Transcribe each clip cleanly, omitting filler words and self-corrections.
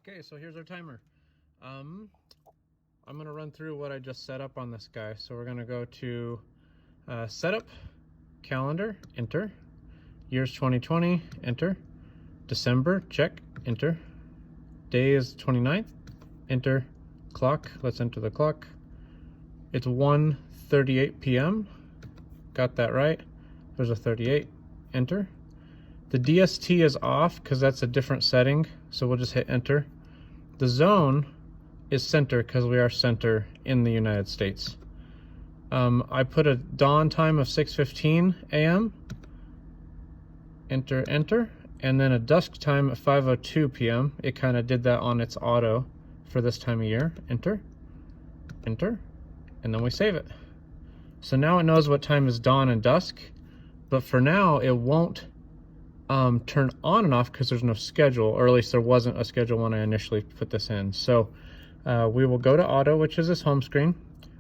Okay, so here's our timer. I'm gonna run through what I just set up on this guy. So we're gonna go to setup, calendar, enter, years 2020, enter, December, check, enter, day is 29th, enter, clock, let's enter the clock. It's 1:38 p.m. Got that right. There's a 38, enter. The DST is off because that's a different setting, so we'll just hit enter. The zone is center because we are center in the United States. I put a dawn time of 6:15 a.m. Enter, enter, and then a dusk time at 5:02 p.m. It kind of did that on its auto for this time of year. Enter, enter, and then we save it. So now it knows what time is dawn and dusk, but for now it won't turn on and off because there's no schedule, or at least there wasn't a schedule when I initially put this in. So we will go to auto, which is this home screen.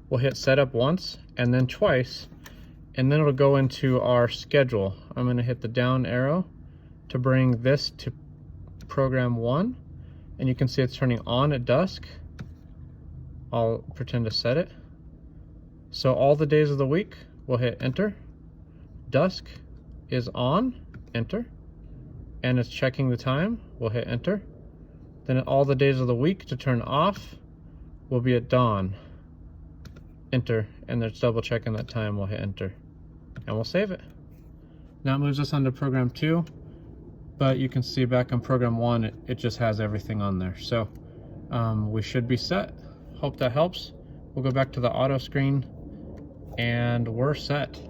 We'll hit setup once and then twice, and then it'll go into our schedule. I'm going to hit the down arrow to bring this to program 1, and you can see it's turning on at dusk. I'll pretend to set it. So all the days of the week, we'll hit enter. Dusk is on, enter, and it's checking the time. We'll hit enter. Then all the days of the week to turn off will be at dawn, enter, and it's double checking that time. We'll hit enter, and we'll save it. Now it moves us onto program 2, but you can see back on program 1 it just has everything on there. So we should be set. Hope that helps. We'll go back to the auto screen and we're set.